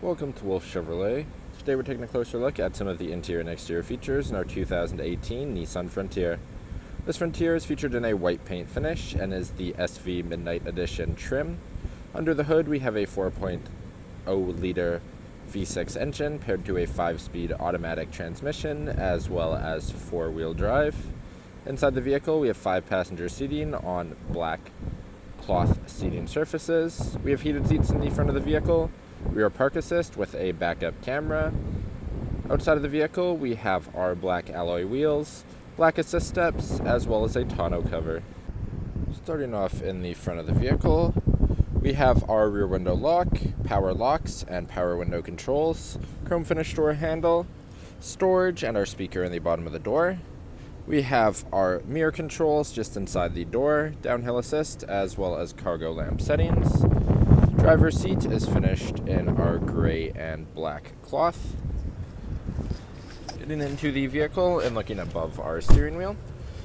Welcome to Wolfe Chevrolet. Today we're taking a closer look at some of the interior and exterior features in our 2018 Nissan Frontier. This Frontier is featured in a white paint finish and is the SV Midnight Edition trim. Under the hood we have a 4.0-liter V6 engine paired to a 5-speed automatic transmission as well as 4-wheel drive. Inside the vehicle we have 5-passenger seating on black cloth seating surfaces. We have heated seats in the front of the vehicle, rear park assist with a backup camera. Outside of the vehicle we have our black alloy wheels, black assist steps, as well as a tonneau cover. Starting off in the front of the vehicle, we have our rear window lock, power locks and power window controls, chrome finish door handle, storage, and our speaker in the bottom of the door. We have our mirror controls just inside the door, downhill assist, as well as cargo lamp settings. Driver's seat is finished in our gray and black cloth. Getting into the vehicle and looking above our steering wheel,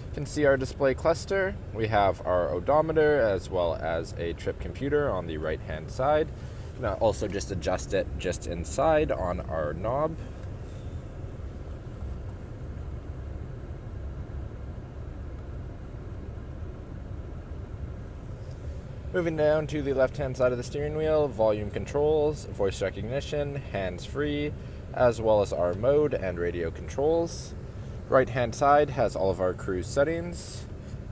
you can see our display cluster. We have our odometer as well as a trip computer on the right hand side. You can also just adjust it just inside on our knob. Moving down to the left-hand side of the steering wheel, volume controls, voice recognition, hands-free, as well as our mode and radio controls. Right-hand side has all of our cruise settings,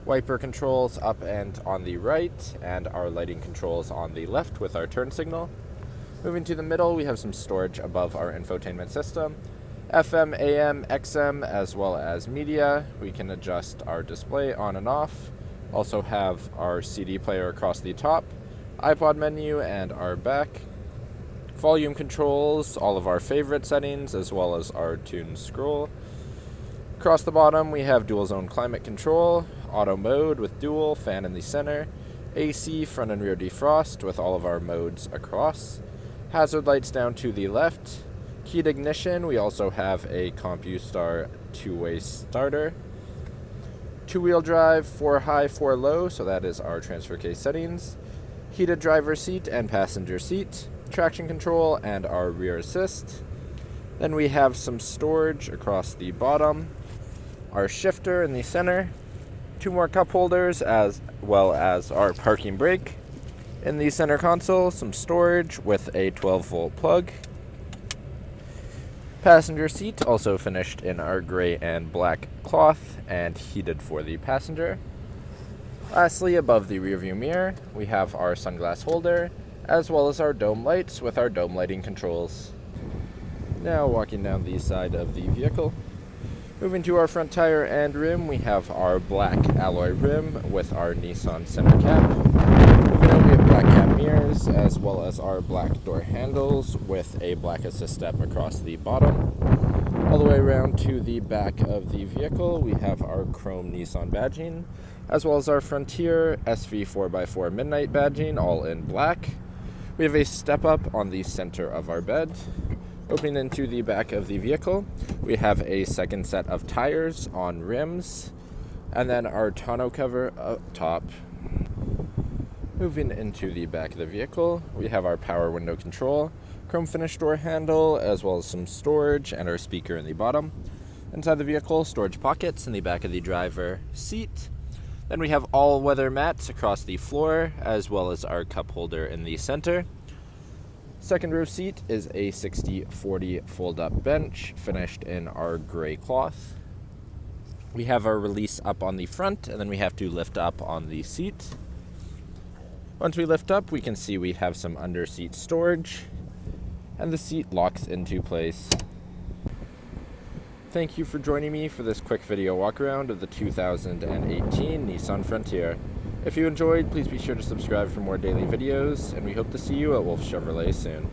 wiper controls up and on the right, and our lighting controls on the left with our turn signal. Moving to the middle, we have some storage above our infotainment system, FM, AM, XM, as well as media. We can adjust our display on and off. Also have our CD player across the top, iPod menu, and our back. Volume controls, all of our favorite settings, as well as our tune scroll. Across the bottom, we have dual zone climate control, auto mode with dual, fan in the center, AC front and rear defrost with all of our modes across, hazard lights down to the left, keyed ignition. We also have a CompuStar two-way starter. 2-wheel drive, 4 high, 4 low, so that is our transfer case settings. Heated driver's seat and passenger seat, traction control, and our rear assist. Then we have some storage across the bottom, our shifter in the center, 2 more cup holders, as well as our parking brake. In the center console, some storage with a 12-volt plug. Passenger seat also finished in our gray and black cloth and heated for the passenger. Lastly, above the rearview mirror, we have our sunglass holder as well as our dome lights with our dome lighting controls. Now walking down the side of the vehicle. Moving to our front tire and rim, we have our black alloy rim with our Nissan center cap. Moving on, we have black cap mirrors as well as our black door handles with a black assist step across the bottom. All the way around to the back of the vehicle, we have our chrome Nissan badging as well as our Frontier SV 4x4 Midnight badging, all in black. We have a step up on the center of our bed. Opening into the back of the vehicle, we have a second set of tires on rims, and then our tonneau cover up top. Moving into the back of the vehicle, we have our power window control, chrome finish door handle, as well as some storage, and our speaker in the bottom. Inside the vehicle, storage pockets in the back of the driver seat. Then we have all-weather mats across the floor, as well as our cup holder in the center. Second row seat is a 60/40 fold-up bench finished in our gray cloth. We have our release up on the front, and then we have to lift up on the seat. Once we lift up, we can see we have some under-seat storage, and the seat locks into place. Thank you for joining me for this quick video walk around of the 2018 Nissan Frontier. If you enjoyed, please be sure to subscribe for more daily videos, and we hope to see you at Wolfe Chevrolet soon.